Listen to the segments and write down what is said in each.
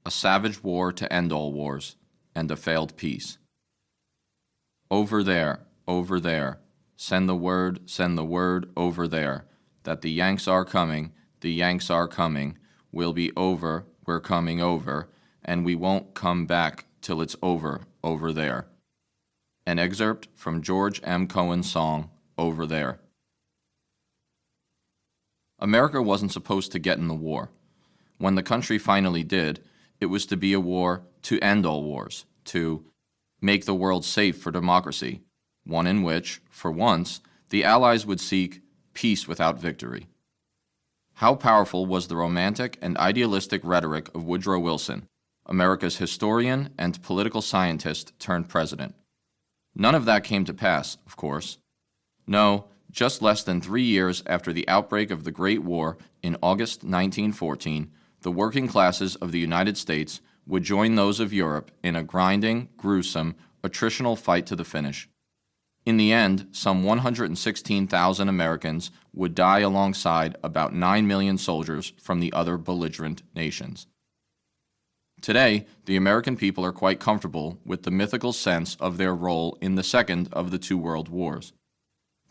a savage war to end all wars, and a failed peace. Over there, send the word over there, that the Yanks are coming, we'll be over, we're coming over, and we won't come back till it's over there. An excerpt from George M. Cohan's song, Over There. America wasn't supposed to get in the war. When the country finally did, it was to be a war to end all wars, to make the world safe for democracy, one in which, for once, the Allies would seek peace without victory. How powerful was the romantic and idealistic rhetoric of Woodrow Wilson, America's historian and political scientist turned president? None of that came to pass, of course. No, just less than 3 years after the outbreak of the Great War in August 1914, the working classes of the United States would join those of Europe in a grinding, gruesome, attritional fight to the finish. In the end, some 116,000 Americans would die alongside about 9 million soldiers from the other belligerent nations. Today, the American people are quite comfortable with the mythical sense of their role in the second of the two world wars.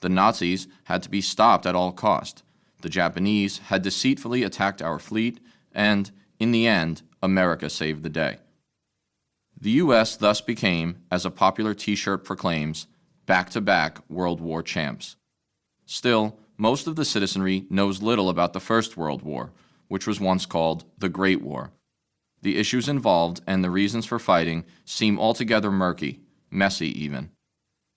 The Nazis had to be stopped at all cost. The Japanese had deceitfully attacked our fleet, and, in the end, America saved the day. The U.S. thus became, as a popular T-shirt proclaims, back-to-back World War champs. Still, most of the citizenry knows little about the First World War, which was once called the Great War. The issues involved and the reasons for fighting seem altogether murky, messy even.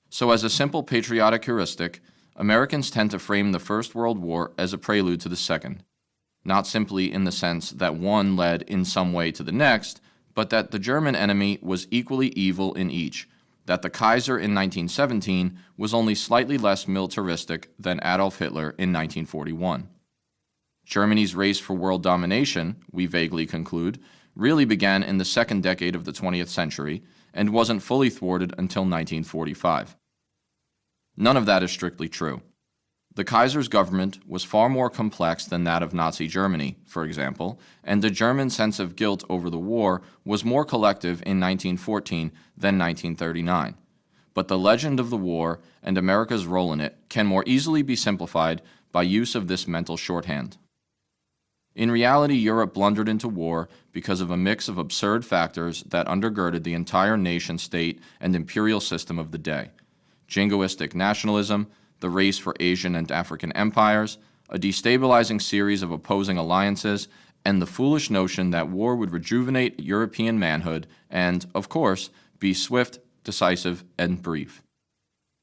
So as a simple patriotic heuristic, Americans tend to frame the First World War as a prelude to the Second, not simply in the sense that one led in some way to the next, but that the German enemy was equally evil in each, that the Kaiser in 1917 was only slightly less militaristic than Adolf Hitler in 1941. Germany's race for world domination, we vaguely conclude, really began in the second decade of the 20th century and wasn't fully thwarted until 1945. None of that is strictly true. The Kaiser's government was far more complex than that of Nazi Germany, for example, and the German sense of guilt over the war was more collective in 1914 than 1939. But the legend of the war and America's role in it can more easily be simplified by use of this mental shorthand. In reality, Europe blundered into war because of a mix of absurd factors that undergirded the entire nation-state and imperial system of the day: jingoistic nationalism, the race for Asian and African empires, a destabilizing series of opposing alliances, and the foolish notion that war would rejuvenate European manhood and, of course, be swift, decisive, and brief.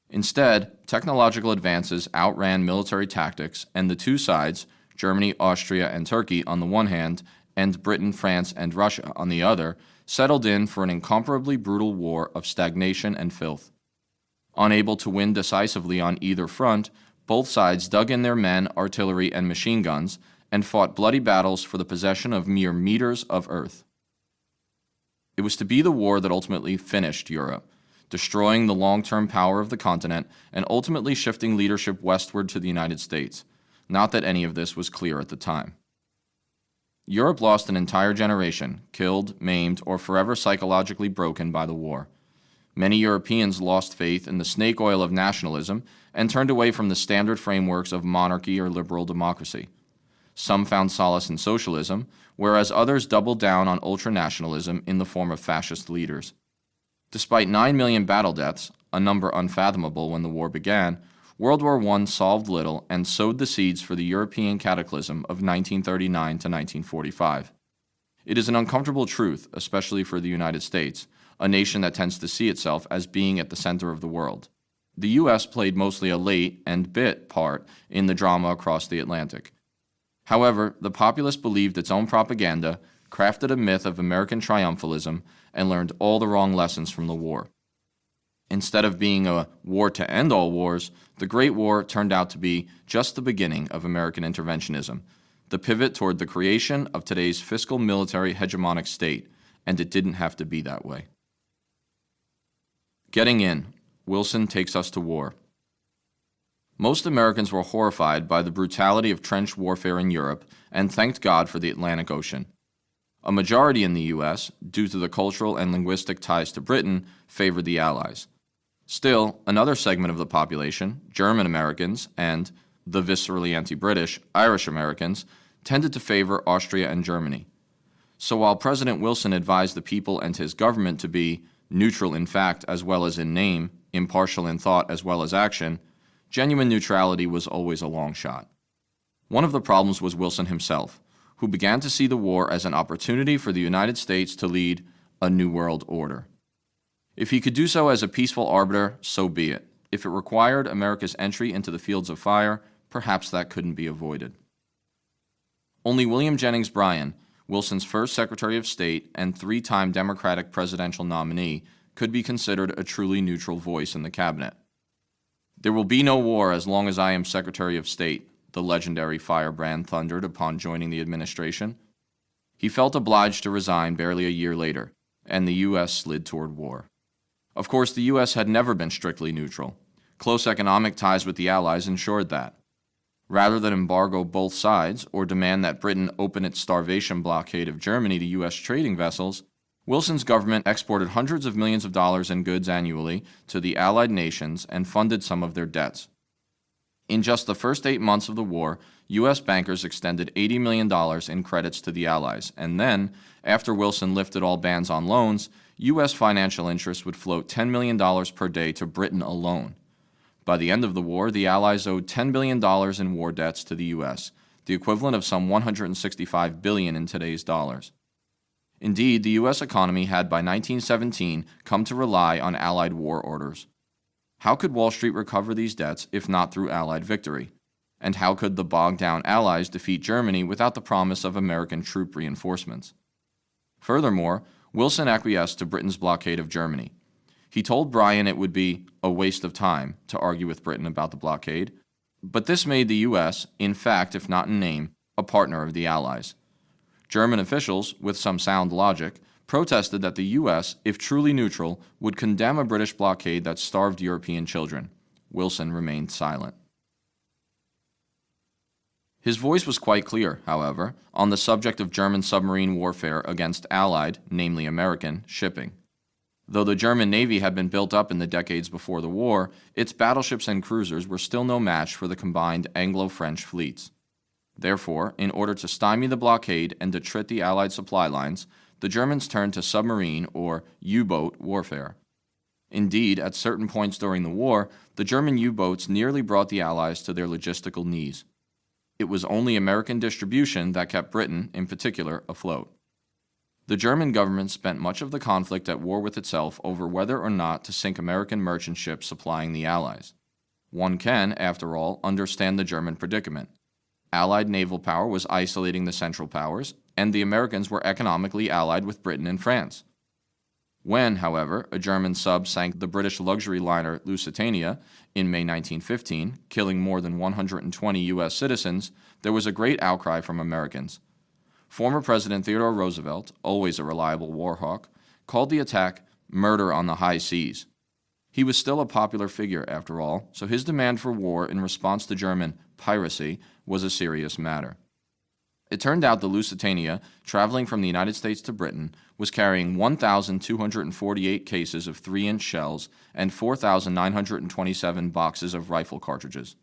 Instead, technological advances outran military tactics, and the two sides, Germany, Austria, and Turkey on the one hand, and Britain, France, and Russia on the other, settled in for an incomparably brutal war of stagnation and filth. Unable to win decisively on either front, both sides dug in their men, artillery, and machine guns, and fought bloody battles for the possession of mere meters of earth. It was to be the war that ultimately finished Europe, destroying the long-term power of the continent and ultimately shifting leadership westward to the United States. Not that any of this was clear at the time. Europe lost an entire generation, killed, maimed, or forever psychologically broken by the war. Many Europeans lost faith in the snake oil of nationalism and turned away from the standard frameworks of monarchy or liberal democracy. Some found solace in socialism, whereas others doubled down on ultranationalism in the form of fascist leaders. Despite 9 million battle deaths, a number unfathomable when the war began, World War I solved little and sowed the seeds for the European cataclysm of 1939 to 1945. It is an uncomfortable truth, especially for the United States, a nation that tends to see itself as being at the center of the world. The U.S. played mostly a late and bit part in the drama across the Atlantic. However, the populace believed its own propaganda, crafted a myth of American triumphalism, and learned all the wrong lessons from the war. Instead of being a war to end all wars, the Great War turned out to be just the beginning of American interventionism, the pivot toward the creation of today's fiscal-military hegemonic state, and it didn't have to be that way. Getting in, Wilson takes us to war. Most Americans were horrified by the brutality of trench warfare in Europe and thanked God for the Atlantic Ocean. A majority in the U.S., due to the cultural and linguistic ties to Britain, favored the Allies. Still, another segment of the population, German Americans and the viscerally anti-British Irish Americans, tended to favor Austria and Germany. So while President Wilson advised the people and his government to be neutral in fact as well as in name, impartial in thought as well as action, genuine neutrality was always a long shot. One of the problems was Wilson himself, who began to see the war as an opportunity for the United States to lead a New World Order. If he could do so as a peaceful arbiter, so be it. If it required America's entry into the fields of fire, perhaps that couldn't be avoided. Only William Jennings Bryan, Wilson's first Secretary of State and three-time Democratic presidential nominee, could be considered a truly neutral voice in the cabinet. "There will be no war as long as I am Secretary of State," the legendary firebrand thundered upon joining the administration. He felt obliged to resign barely a year later, and the U.S. slid toward war. Of course, the U.S. had never been strictly neutral. Close economic ties with the Allies ensured that. Rather than embargo both sides or demand that Britain open its starvation blockade of Germany to U.S. trading vessels, Wilson's government exported hundreds of millions of dollars in goods annually to the Allied nations and funded some of their debts. In just the first 8 months of the war, U.S. bankers extended $80 million in credits to the Allies, and then, after Wilson lifted all bans on loans, U.S. financial interests would float $10 million per day to Britain alone. By the end of the war, the Allies owed $10 billion in war debts to the U.S., the equivalent of some $165 billion in today's dollars. Indeed, the U.S. economy had by 1917 come to rely on Allied war orders. How could Wall Street recover these debts if not through Allied victory? And how could the bogged-down Allies defeat Germany without the promise of American troop reinforcements? Furthermore, Wilson acquiesced to Britain's blockade of Germany. He told Bryan it would be a waste of time to argue with Britain about the blockade, but this made the U.S., in fact if not in name, a partner of the Allies. German officials, with some sound logic, protested that the U.S., if truly neutral, would condemn a British blockade that starved European children. Wilson remained silent. His voice was quite clear, however, on the subject of German submarine warfare against Allied, namely American, shipping. Though the German Navy had been built up in the decades before the war, its battleships and cruisers were still no match for the combined Anglo-French fleets. Therefore, in order to stymie the blockade and deter the Allied supply lines, the Germans turned to submarine or U-boat warfare. Indeed, at certain points during the war, the German U-boats nearly brought the Allies to their logistical knees. It was only American distribution that kept Britain, in particular, afloat. The German government spent much of the conflict at war with itself over whether or not to sink American merchant ships supplying the Allies. One can, after all, understand the German predicament. Allied naval power was isolating the Central Powers, and the Americans were economically allied with Britain and France. When, however, a German sub sank the British luxury liner Lusitania in May 1915, killing more than 120 U.S. citizens, there was a great outcry from Americans. Former President Theodore Roosevelt, always a reliable war hawk, called the attack "murder on the high seas." He was still a popular figure, after all, so his demand for war in response to German piracy was a serious matter. It turned out the Lusitania, traveling from the United States to Britain, was carrying 1,248 cases of 3-inch shells and 4,927 boxes of rifle cartridges.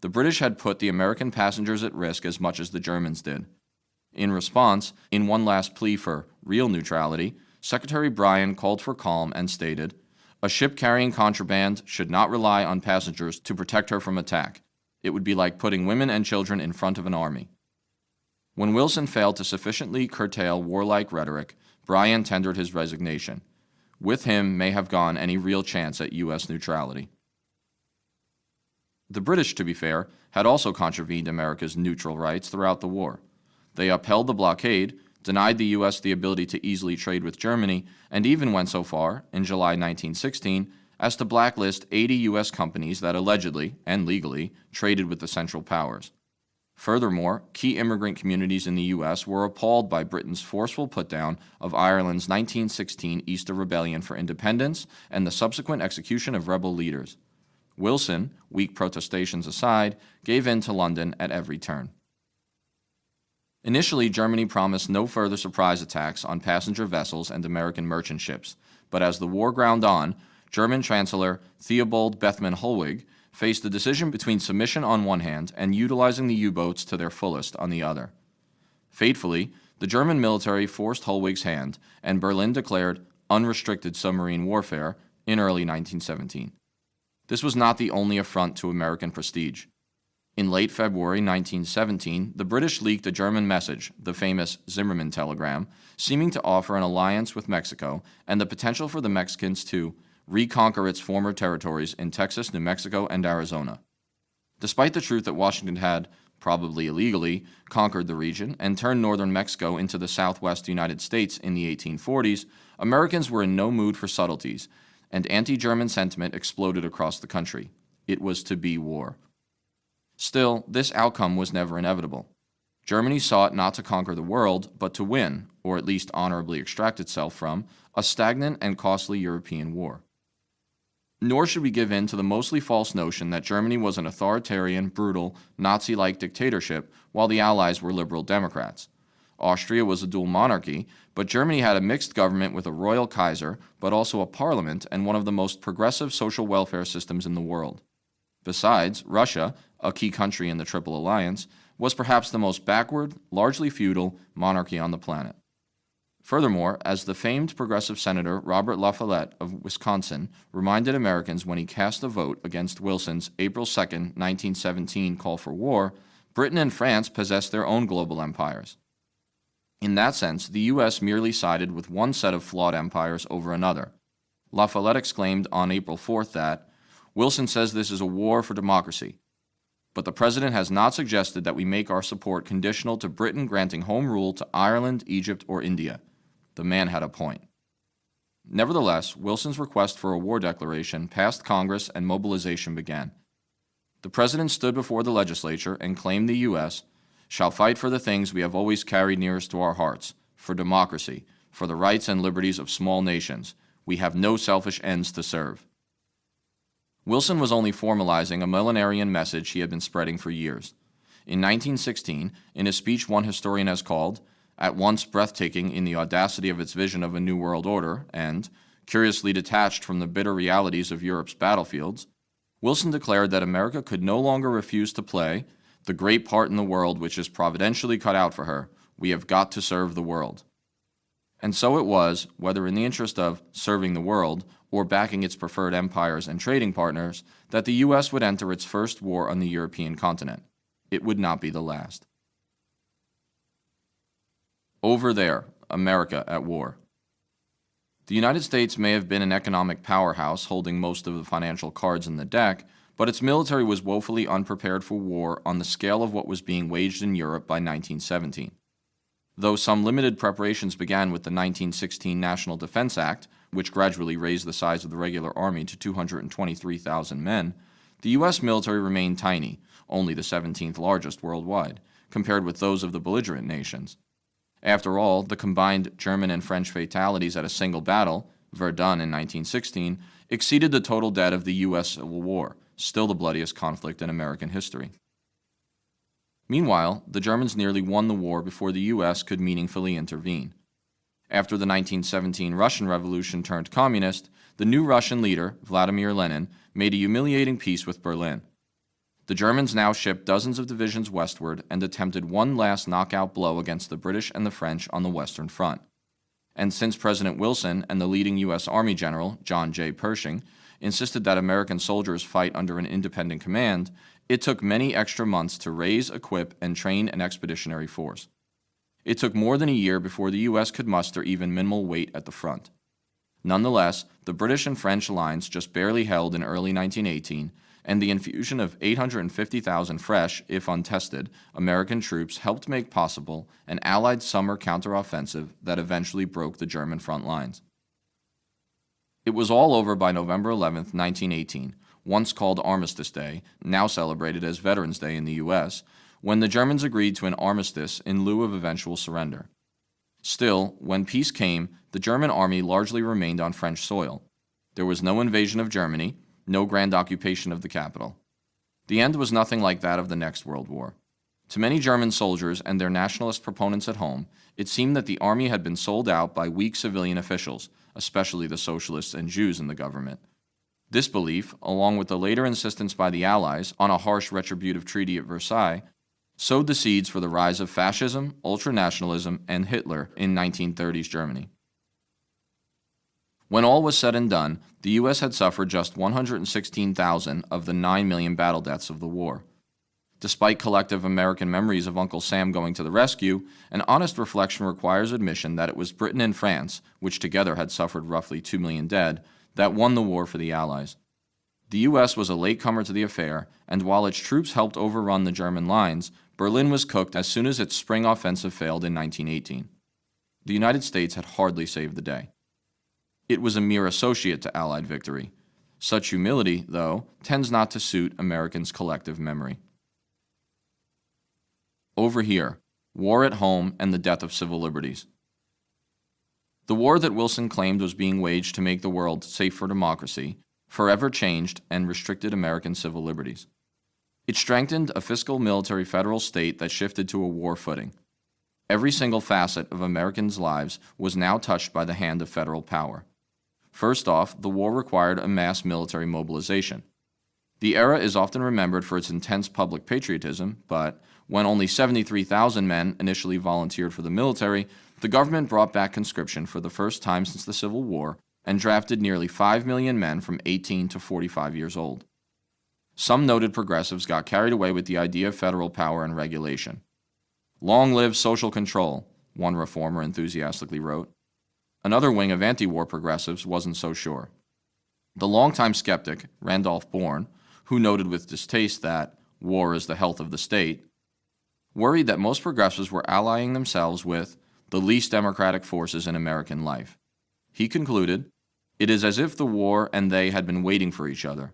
The British had put the American passengers at risk as much as the Germans did. In response, in one last plea for real neutrality, Secretary Bryan called for calm and stated, "A ship carrying contraband should not rely on passengers to protect her from attack. It would be like putting women and children in front of an army." When Wilson failed to sufficiently curtail warlike rhetoric, Bryan tendered his resignation. With him may have gone any real chance at U.S. neutrality. The British, to be fair, had also contravened America's neutral rights throughout the war. They upheld the blockade, denied the U.S. the ability to easily trade with Germany, and even went so far, in July 1916, as to blacklist 80 U.S. companies that allegedly, and legally, traded with the Central Powers. Furthermore, key immigrant communities in the U.S. were appalled by Britain's forceful putdown of Ireland's 1916 Easter Rebellion for Independence and the subsequent execution of rebel leaders. Wilson, weak protestations aside, gave in to London at every turn. Initially, Germany promised no further surprise attacks on passenger vessels and American merchant ships, but as the war ground on, German Chancellor Theobald Bethmann-Hollweg faced the decision between submission on one hand and utilizing the U-boats to their fullest on the other. Fatefully, the German military forced Hollweg's hand, and Berlin declared unrestricted submarine warfare in early 1917. This was not the only affront to American prestige. In late February 1917, the British leaked a German message, the famous Zimmermann telegram, seeming to offer an alliance with Mexico and the potential for the Mexicans to reconquer its former territories in Texas, New Mexico, and Arizona. Despite the truth that Washington had, probably illegally, conquered the region and turned northern Mexico into the southwest United States in the 1840s, Americans were in no mood for subtleties, and anti-German sentiment exploded across the country. It was to be war. Still, this outcome was never inevitable. Germany sought not to conquer the world, but to win, or at least honorably extract itself from, a stagnant and costly European war. Nor should we give in to the mostly false notion that Germany was an authoritarian, brutal, Nazi-like dictatorship, while the Allies were liberal Democrats. Austria was a dual monarchy, but Germany had a mixed government with a royal Kaiser, but also a parliament and one of the most progressive social welfare systems in the world. Besides, Russia, a key country in the Triple Alliance, was perhaps the most backward, largely feudal monarchy on the planet. Furthermore, as the famed progressive senator Robert La Follette of Wisconsin reminded Americans when he cast a vote against Wilson's April 2, 1917 call for war, Britain and France possessed their own global empires. In that sense, the U.S. merely sided with one set of flawed empires over another. La Follette exclaimed on April 4th that, "Wilson says this is a war for democracy. But the President has not suggested that we make our support conditional to Britain granting home rule to Ireland, Egypt, or India." The man had a point. Nevertheless, Wilson's request for a war declaration passed Congress and mobilization began. The President stood before the legislature and claimed the U.S. shall fight for the things we have always carried nearest to our hearts, for democracy, for the rights and liberties of small nations. We have no selfish ends to serve. Wilson was only formalizing a millenarian message he had been spreading for years. In 1916, in a speech one historian has called, at once breathtaking in the audacity of its vision of a new world order and, curiously detached from the bitter realities of Europe's battlefields, Wilson declared that America could no longer refuse to play the great part in the world which is providentially cut out for her. We have got to serve the world. And so it was, whether in the interest of serving the world or backing its preferred empires and trading partners, that the U.S. would enter its first war on the European continent. It would not be the last. Over there, America at war. The United States may have been an economic powerhouse holding most of the financial cards in the deck, but its military was woefully unprepared for war on the scale of what was being waged in Europe by 1917. Though some limited preparations began with the 1916 National Defense Act, which gradually raised the size of the regular army to 223,000 men, the U.S. military remained tiny, only the 17th largest worldwide, compared with those of the belligerent nations. After all, the combined German and French fatalities at a single battle, Verdun in 1916, exceeded the total dead of the U.S. Civil War, still the bloodiest conflict in American history. Meanwhile, the Germans nearly won the war before the U.S. could meaningfully intervene. After the 1917 Russian Revolution turned communist, the new Russian leader, Vladimir Lenin, made a humiliating peace with Berlin. The Germans now shipped dozens of divisions westward and attempted one last knockout blow against the British and the French on the Western Front. And since President Wilson and the leading U.S. Army General, John J. Pershing, insisted that American soldiers fight under an independent command, it took many extra months to raise, equip, and train an expeditionary force. It took more than a year before the U.S. could muster even minimal weight at the front. Nonetheless, the British and French lines just barely held in early 1918, and the infusion of 850,000 fresh, if untested, American troops helped make possible an Allied summer counteroffensive that eventually broke the German front lines. It was all over by November 11, 1918, once called Armistice Day, now celebrated as Veterans Day in the U.S., when the Germans agreed to an armistice in lieu of eventual surrender. Still, when peace came, the German army largely remained on French soil. There was no invasion of Germany, no grand occupation of the capital. The end was nothing like that of the next World War. To many German soldiers and their nationalist proponents at home, it seemed that the army had been sold out by weak civilian officials, especially the socialists and Jews in the government. This belief, along with the later insistence by the Allies on a harsh retributive treaty at Versailles, sowed the seeds for the rise of fascism, ultranationalism, and Hitler in 1930s Germany. When all was said and done, the U.S. had suffered just 116,000 of the 9 million battle deaths of the war. Despite collective American memories of Uncle Sam going to the rescue, an honest reflection requires admission that it was Britain and France, which together had suffered roughly 2 million dead, that won the war for the Allies. The U.S. was a latecomer to the affair, and while its troops helped overrun the German lines, Berlin was cooked as soon as its spring offensive failed in 1918. The United States had hardly saved the day. It was a mere associate to Allied victory. Such humility, though, tends not to suit Americans' collective memory. Over here, war at home and the death of civil liberties. The war that Wilson claimed was being waged to make the world safe for democracy forever changed and restricted American civil liberties. It strengthened a fiscal-military federal state that shifted to a war footing. Every single facet of Americans' lives was now touched by the hand of federal power. First off, the war required a mass military mobilization. The era is often remembered for its intense public patriotism, but when only 73,000 men initially volunteered for the military, the government brought back conscription for the first time since the Civil War and drafted nearly 5 million men from 18 to 45 years old. Some noted progressives got carried away with the idea of federal power and regulation. "Long live social control," one reformer enthusiastically wrote. Another wing of anti-war progressives wasn't so sure. The longtime skeptic, Randolph Bourne, who noted with distaste that war is the health of the state, worried that most progressives were allying themselves with the least democratic forces in American life. He concluded, "It is as if the war and they had been waiting for each other."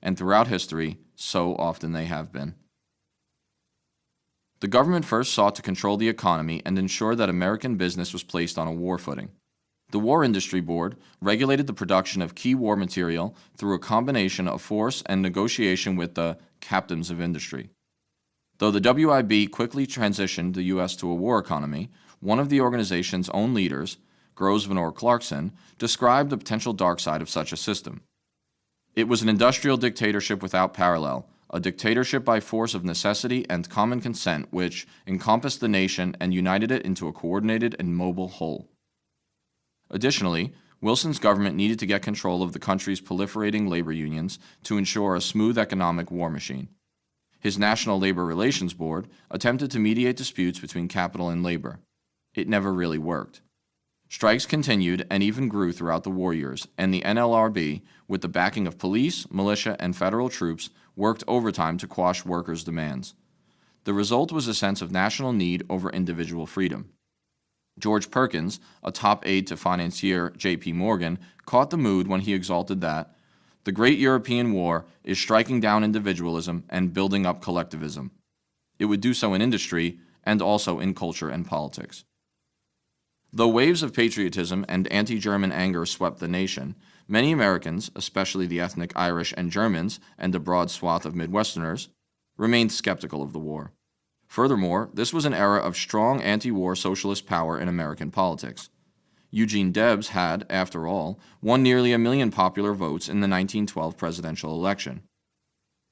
And throughout history, so often they have been. The government first sought to control the economy and ensure that American business was placed on a war footing. The War Industry Board regulated the production of key war material through a combination of force and negotiation with the captains of industry. Though the W.E.B. quickly transitioned the U.S. to a war economy, one of the organization's own leaders, Grosvenor Clarkson, described the potential dark side of such a system. It was an industrial dictatorship without parallel, a dictatorship by force of necessity and common consent which encompassed the nation and united it into a coordinated and mobile whole. Additionally, Wilson's government needed to get control of the country's proliferating labor unions to ensure a smooth economic war machine. His National Labor Relations Board attempted to mediate disputes between capital and labor. It never really worked. Strikes continued and even grew throughout the war years, and the NLRB, with the backing of police, militia, and federal troops, worked overtime to quash workers' demands. The result was a sense of national need over individual freedom. George Perkins, a top aide to financier J.P. Morgan, caught the mood when he exulted that the great European war is striking down individualism and building up collectivism. It would do so in industry and also in culture and politics. Though waves of patriotism and anti-German anger swept the nation, many Americans, especially the ethnic Irish and Germans and a broad swath of Midwesterners, remained skeptical of the war. Furthermore, this was an era of strong anti-war socialist power in American politics. Eugene Debs had, after all, won nearly 1 million popular votes in the 1912 presidential election.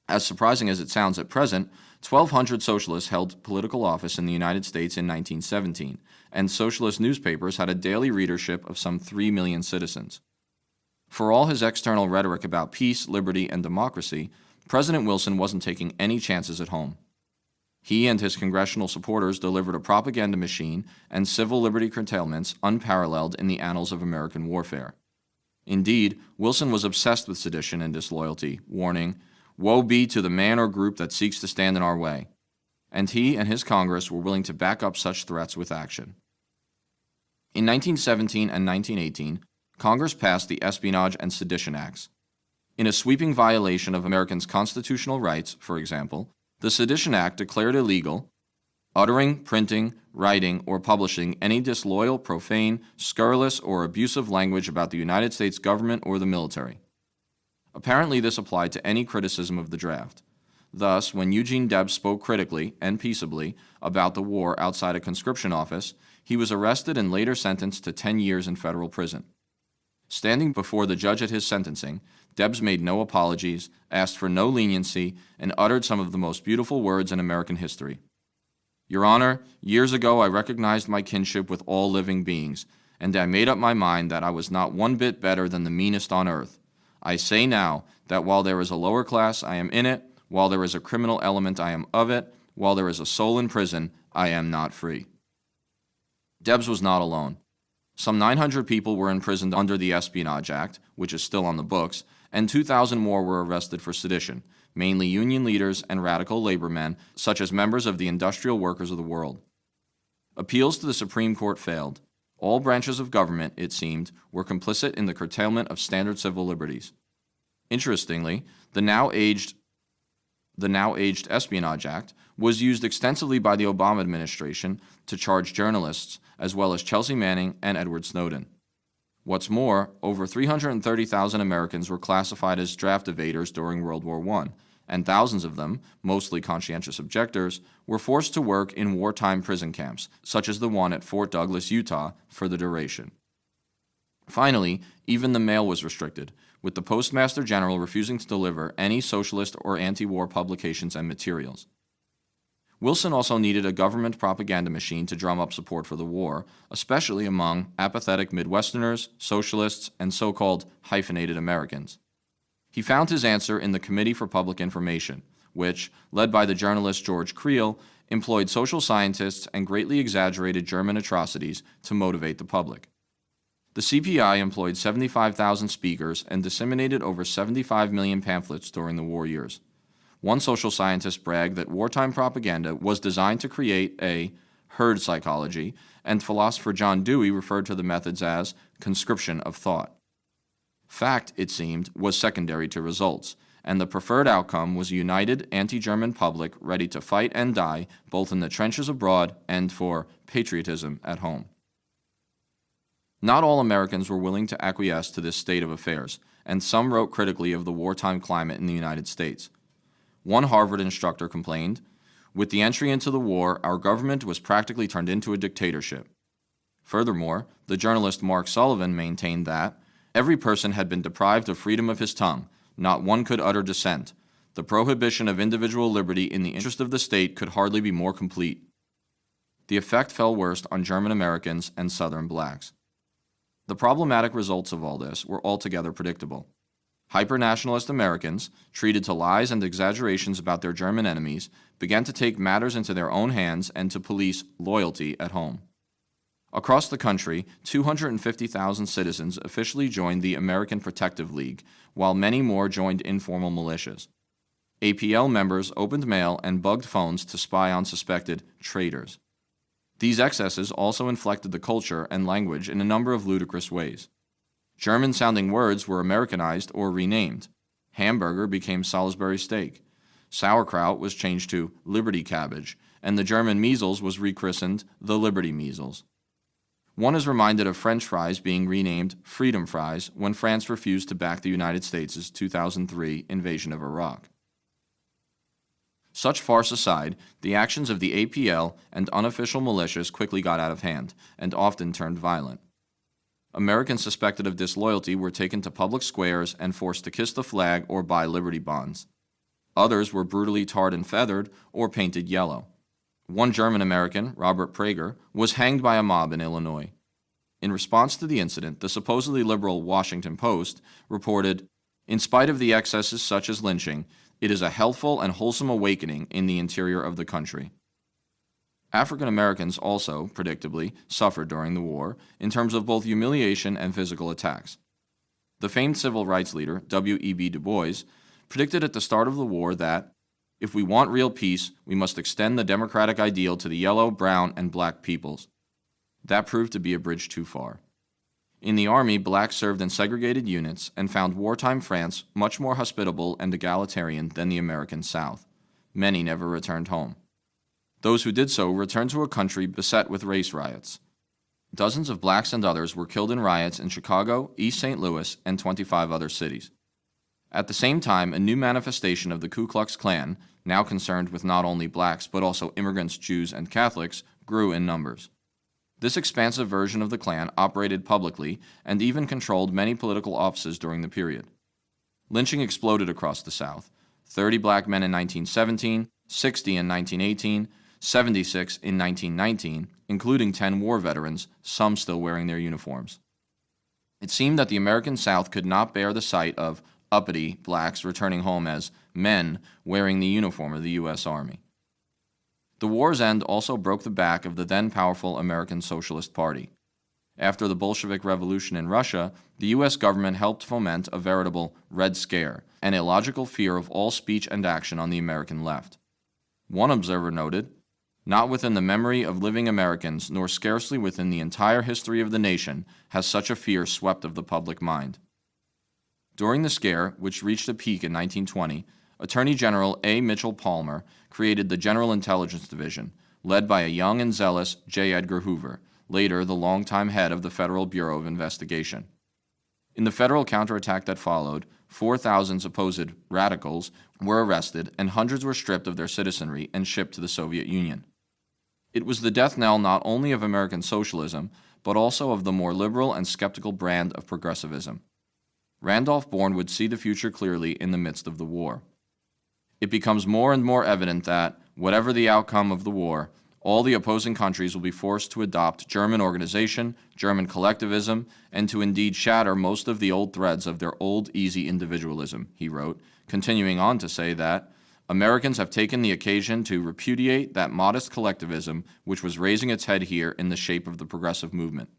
As surprising as it sounds at present, 1,200 socialists held political office in the United States in 1917, and socialist newspapers had a daily readership of some 3 million citizens. For all his external rhetoric about peace, liberty, and democracy, President Wilson wasn't taking any chances at home. He and his congressional supporters delivered a propaganda machine and civil liberty curtailments unparalleled in the annals of American warfare. Indeed, Wilson was obsessed with sedition and disloyalty, warning, "Woe be to the man or group that seeks to stand in our way." And he and his Congress were willing to back up such threats with action. In 1917 and 1918, Congress passed the Espionage and Sedition Acts. In a sweeping violation of Americans' constitutional rights, for example, the Sedition Act declared illegal uttering, printing, writing, or publishing any disloyal, profane, scurrilous, or abusive language about the United States government or the military. Apparently this applied to any criticism of the draft. Thus, when Eugene Debs spoke critically and peaceably about the war outside a conscription office, he was arrested and later sentenced to 10 years in federal prison. Standing before the judge at his sentencing, Debs made no apologies, asked for no leniency, and uttered some of the most beautiful words in American history. "Your Honor, years ago I recognized my kinship with all living beings, and I made up my mind that I was not one bit better than the meanest on earth. I say now that while there is a lower class, I am in it, while there is a criminal element, I am of it, while there is a soul in prison, I am not free." Debs was not alone. Some 900 people were imprisoned under the Espionage Act, which is still on the books, and 2,000 more were arrested for sedition, mainly union leaders and radical labor men, such as members of the industrial workers of the world. Appeals to the Supreme Court failed. All branches of government, it seemed, were complicit in the curtailment of standard civil liberties. Interestingly, the now aged Espionage Act was used extensively by the Obama administration to charge journalists, as well as Chelsea Manning and Edward Snowden. What's more, over 330,000 Americans were classified as draft evaders during World War I, and thousands of them, mostly conscientious objectors, were forced to work in wartime prison camps, such as the one at Fort Douglas, Utah, for the duration. Finally, even the mail was restricted, with the Postmaster General refusing to deliver any socialist or anti-war publications and materials. Wilson also needed a government propaganda machine to drum up support for the war, especially among apathetic Midwesterners, socialists, and so-called hyphenated Americans. He found his answer in the Committee for Public Information, which, led by the journalist George Creel, employed social scientists and greatly exaggerated German atrocities to motivate the public. The CPI employed 75,000 speakers and disseminated over 75 million pamphlets during the war years. One social scientist bragged that wartime propaganda was designed to create a herd psychology, and philosopher John Dewey referred to the methods as conscription of thought. Fact, it seemed, was secondary to results, and the preferred outcome was a united anti-German public ready to fight and die both in the trenches abroad and for patriotism at home. Not all Americans were willing to acquiesce to this state of affairs, and some wrote critically of the wartime climate in the United States. One Harvard instructor complained, "With the entry into the war, our government was practically turned into a dictatorship." Furthermore, the journalist Mark Sullivan maintained that every person had been deprived of freedom of his tongue, not one could utter dissent. The prohibition of individual liberty in the interest of the state could hardly be more complete. The effect fell worst on German Americans and Southern blacks. The problematic results of all this were altogether predictable. Hyper-nationalist Americans, treated to lies and exaggerations about their German enemies, began to take matters into their own hands and to police loyalty at home. Across the country, 250,000 citizens officially joined the American Protective League, while many more joined informal militias. APL members opened mail and bugged phones to spy on suspected traitors. These excesses also inflected the culture and language in a number of ludicrous ways. German-sounding words were Americanized or renamed. Hamburger became Salisbury steak. Sauerkraut was changed to Liberty cabbage, and the German measles was rechristened the Liberty measles. One is reminded of French fries being renamed Freedom fries when France refused to back the United States' 2003 invasion of Iraq. Such farce aside, the actions of the APL and unofficial militias quickly got out of hand, and often turned violent. Americans suspected of disloyalty were taken to public squares and forced to kiss the flag or buy Liberty bonds. Others were brutally tarred and feathered or painted yellow. One German American, Robert Prager, was hanged by a mob in Illinois. In response to the incident, the supposedly liberal Washington Post reported, "In spite of the excesses such as lynching, it is a healthful and wholesome awakening in the interior of the country." African Americans also, predictably, suffered during the war in terms of both humiliation and physical attacks. The famed civil rights leader, W.E.B. Du Bois, predicted at the start of the war that, "If we want real peace, we must extend the democratic ideal to the yellow, brown, and black peoples." That proved to be a bridge too far. In the army, blacks served in segregated units and found wartime France much more hospitable and egalitarian than the American South. Many never returned home. Those who did so returned to a country beset with race riots. Dozens of blacks and others were killed in riots in Chicago, East St. Louis, and 25 other cities. At the same time, a new manifestation of the Ku Klux Klan, now concerned with not only blacks but also immigrants, Jews, and Catholics, grew in numbers. This expansive version of the Klan operated publicly and even controlled many political offices during the period. Lynching exploded across the South: 30 black men in 1917, 60 in 1918, 76 in 1919, including 10 war veterans, some still wearing their uniforms. It seemed that the American South could not bear the sight of uppity blacks returning home as men wearing the uniform of the U.S. Army. The war's end also broke the back of the then powerful American Socialist Party. After the Bolshevik Revolution in Russia, the U.S. government helped foment a veritable Red Scare, an illogical fear of all speech and action on the American left. One observer noted, "Not within the memory of living Americans, nor scarcely within the entire history of the nation, has such a fear swept of the public mind." During the scare, which reached a peak in 1920, Attorney General A. Mitchell Palmer created the General Intelligence Division, led by a young and zealous J. Edgar Hoover, later the longtime head of the Federal Bureau of Investigation. In the federal counterattack that followed, 4,000 supposed radicals were arrested and hundreds were stripped of their citizenry and shipped to the Soviet Union. It was the death knell not only of American socialism, but also of the more liberal and skeptical brand of progressivism. Randolph Bourne would see the future clearly in the midst of the war. It becomes more and more evident that, whatever the outcome of the war, all the opposing countries will be forced to adopt German organization, German collectivism, and to indeed shatter most of the old threads of their old easy individualism, he wrote, continuing on to say that Americans have taken the occasion to repudiate that modest collectivism which was raising its head here in the shape of the progressive movement.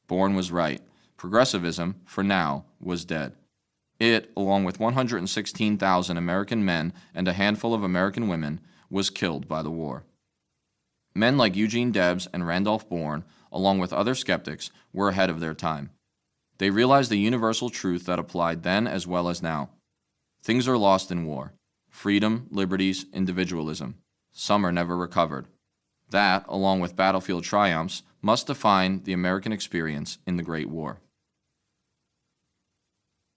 Bourne was right. Progressivism, for now, was dead. It, along with 116,000 American men and a handful of American women, was killed by the war. Men like Eugene Debs and Randolph Bourne, along with other skeptics, were ahead of their time. They realized the universal truth that applied then as well as now. Things are lost in war: freedom, liberties, individualism. Some are never recovered. That, along with battlefield triumphs, must define the American experience in the Great War.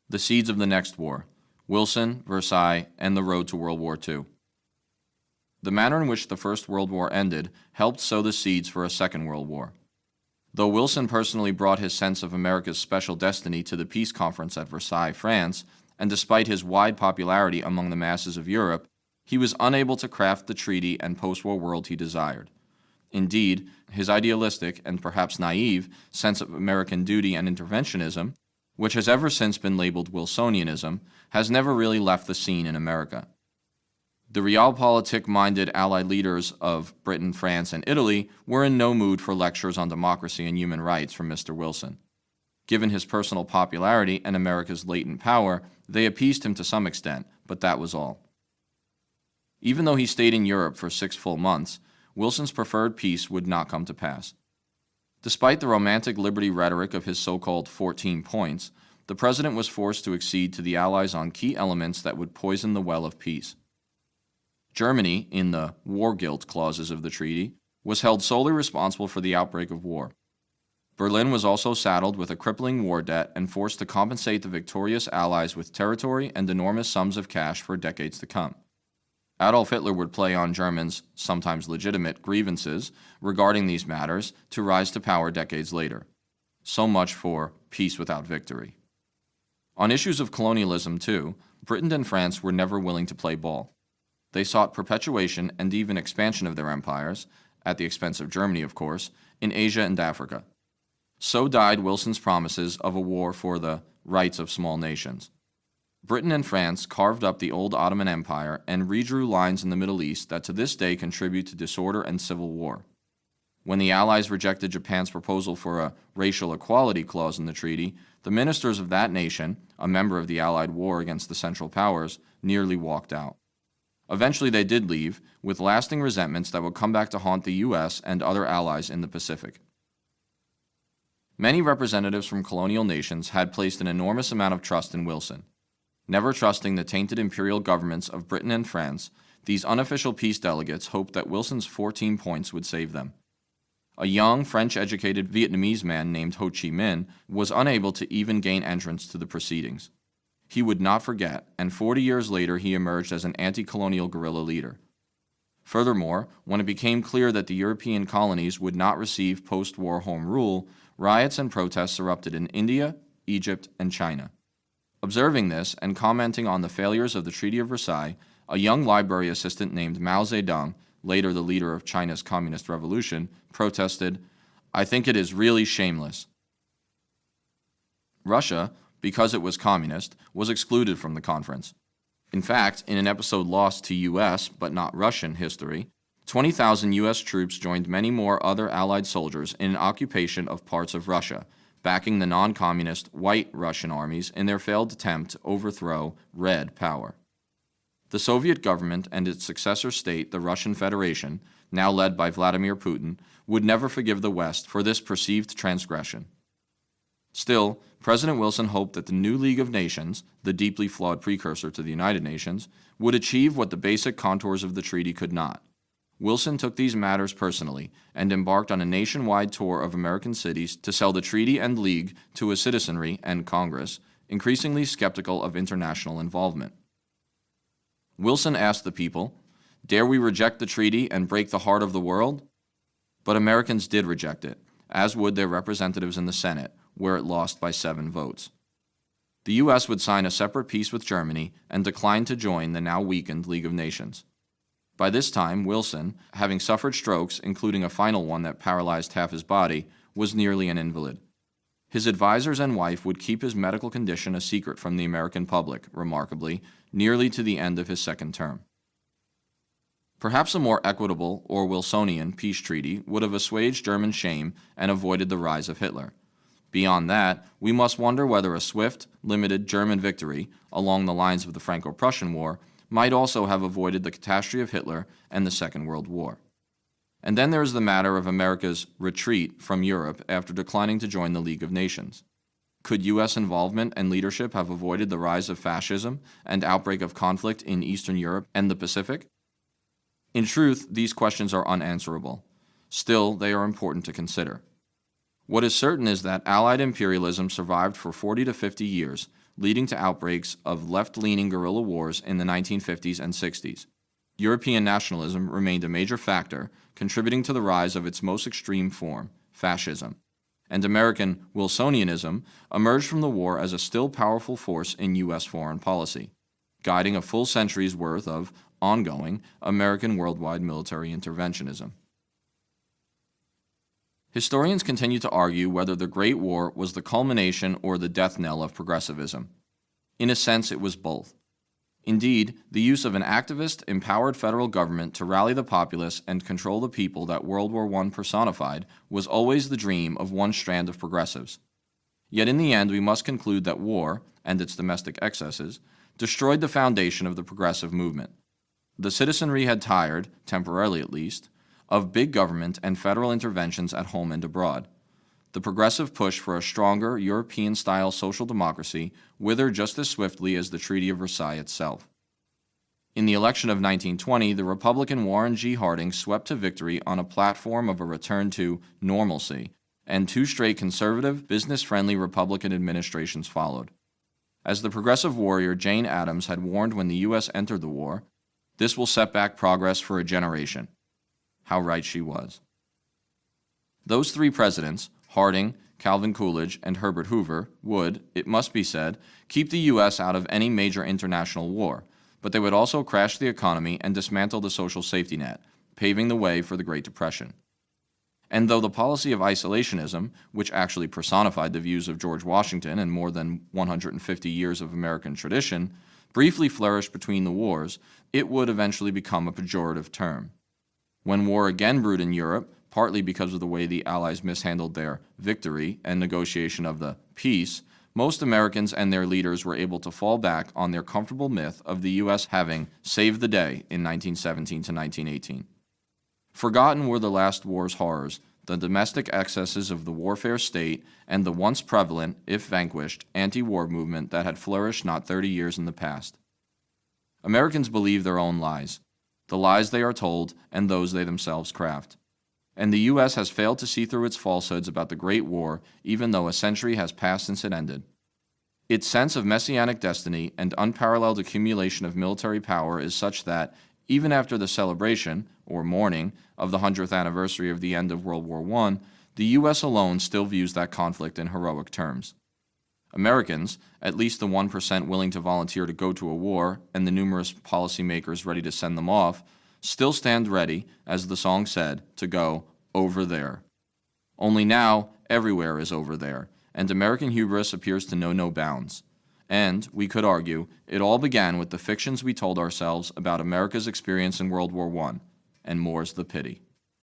The seeds of the next war: Wilson, Versailles, and the road to World War II. The manner in which the First World War ended helped sow the seeds for a Second World War. Though Wilson personally brought his sense of America's special destiny to the peace conference at Versailles, France, and despite his wide popularity among the masses of Europe, he was unable to craft the treaty and post-war world he desired. Indeed, his idealistic and perhaps naive sense of American duty and interventionism, which has ever since been labeled Wilsonianism, has never really left the scene in America. The realpolitik-minded Allied leaders of Britain, France, and Italy were in no mood for lectures on democracy and human rights from Mr. Wilson. Given his personal popularity and America's latent power, they appeased him to some extent, but that was all. Even though he stayed in Europe for 6 full months, Wilson's preferred peace would not come to pass. Despite the romantic liberty rhetoric of his so-called 14 points, the president was forced to accede to the Allies on key elements that would poison the well of peace. Germany, in the war guilt clauses of the treaty, was held solely responsible for the outbreak of war. Berlin was also saddled with a crippling war debt and forced to compensate the victorious Allies with territory and enormous sums of cash for decades to come. Adolf Hitler would play on Germans' sometimes legitimate grievances regarding these matters to rise to power decades later. So much for peace without victory. On issues of colonialism, too, Britain and France were never willing to play ball. They sought perpetuation and even expansion of their empires, at the expense of Germany, of course, in Asia and Africa. So died Wilson's promises of a war for the rights of small nations. Britain and France carved up the old Ottoman Empire and redrew lines in the Middle East that to this day contribute to disorder and civil war. When the Allies rejected Japan's proposal for a racial equality clause in the treaty, the ministers of that nation, a member of the Allied war against the Central Powers, nearly walked out. Eventually they did leave, with lasting resentments that would come back to haunt the U.S. and other allies in the Pacific. Many representatives from colonial nations had placed an enormous amount of trust in Wilson. Never trusting the tainted imperial governments of Britain and France, these unofficial peace delegates hoped that Wilson's 14 points would save them. A young, French-educated Vietnamese man named Ho Chi Minh was unable to even gain entrance to the proceedings. He would not forget, and 40 years later he emerged as an anti-colonial guerrilla leader. Furthermore, when it became clear that the European colonies would not receive post-war home rule, riots and protests erupted in India, Egypt, and China. Observing this and commenting on the failures of the Treaty of Versailles, a young library assistant named Mao Zedong, later the leader of China's Communist Revolution, protested, "I think it is really shameless." Russia, because it was communist, was excluded from the conference. In fact, in an episode lost to U.S. but not Russian history, 20,000 U.S. troops joined many more other Allied soldiers in an occupation of parts of Russia, backing the non-communist white Russian armies in their failed attempt to overthrow Red power. The Soviet government and its successor state, the Russian Federation, now led by Vladimir Putin, would never forgive the West for this perceived transgression. Still, President Wilson hoped that the new League of Nations, the deeply flawed precursor to the United Nations, would achieve what the basic contours of the treaty could not. Wilson took these matters personally and embarked on a nationwide tour of American cities to sell the treaty and league to a citizenry and Congress, increasingly skeptical of international involvement. Wilson asked the people, "Dare we reject the treaty and break the heart of the world?" But Americans did reject it, as would their representatives in the Senate, where it lost by 7 votes. The U.S. would sign a separate peace with Germany and decline to join the now weakened League of Nations. By this time, Wilson, having suffered strokes, including a final one that paralyzed half his body, was nearly an invalid. His advisors and wife would keep his medical condition a secret from the American public, remarkably, nearly to the end of his second term. Perhaps a more equitable or Wilsonian peace treaty would have assuaged German shame and avoided the rise of Hitler. Beyond that, we must wonder whether a swift, limited German victory, along the lines of the Franco-Prussian War, might also have avoided the catastrophe of Hitler and the Second World War. And then there is the matter of America's retreat from Europe after declining to join the League of Nations. Could U.S. involvement and leadership have avoided the rise of fascism and outbreak of conflict in Eastern Europe and the Pacific? In truth, these questions are unanswerable. Still, they are important to consider. What is certain is that Allied imperialism survived for 40 to 50 years, leading to outbreaks of left-leaning guerrilla wars in the 1950s and 60s. European nationalism remained a major factor, contributing to the rise of its most extreme form, fascism. And American Wilsonianism emerged from the war as a still powerful force in U.S. foreign policy, guiding a full century's worth of ongoing American worldwide military interventionism. Historians continue to argue whether the Great War was the culmination or the death knell of progressivism. In a sense, it was both. Indeed, the use of an activist, empowered federal government to rally the populace and control the people that World War I personified was always the dream of one strand of progressives. Yet in the end, we must conclude that war, and its domestic excesses, destroyed the foundation of the progressive movement. The citizenry had tired, temporarily at least, of big government and federal interventions at home and abroad. The progressive push for a stronger European-style social democracy withered just as swiftly as the Treaty of Versailles itself. In the election of 1920, the Republican Warren G. Harding swept to victory on a platform of a return to normalcy, and 2 straight conservative, business-friendly Republican administrations followed. As the progressive warrior Jane Addams had warned when the U.S. entered the war, this will set back progress for a generation. How right she was. Those 3 presidents, Harding, Calvin Coolidge, and Herbert Hoover, would, it must be said, keep the U.S. out of any major international war, but they would also crash the economy and dismantle the social safety net, paving the way for the Great Depression. And though the policy of isolationism, which actually personified the views of George Washington and more than 150 years of American tradition, briefly flourished between the wars, it would eventually become a pejorative term. When war again brewed in Europe, partly because of the way the Allies mishandled their victory and negotiation of the peace, most Americans and their leaders were able to fall back on their comfortable myth of the U.S. having saved the day in 1917 to 1918. Forgotten were the last war's horrors, the domestic excesses of the warfare state, and the once prevalent, if vanquished, anti-war movement that had flourished not 30 years in the past. Americans believe their own lies, the lies they are told and those they themselves craft. And the U.S. has failed to see through its falsehoods about the Great War, even though a century has passed since it ended. Its sense of messianic destiny and unparalleled accumulation of military power is such that, even after the celebration, or mourning, of the 100th anniversary of the end of World War I, the U.S. alone still views that conflict in heroic terms. Americans, at least the 1% willing to volunteer to go to a war and the numerous policymakers ready to send them off, still stand ready, as the song said, to go over there. Only now, everywhere is over there, and American hubris appears to know no bounds. And, we could argue, it all began with the fictions we told ourselves about America's experience in World War I, and more's the pity.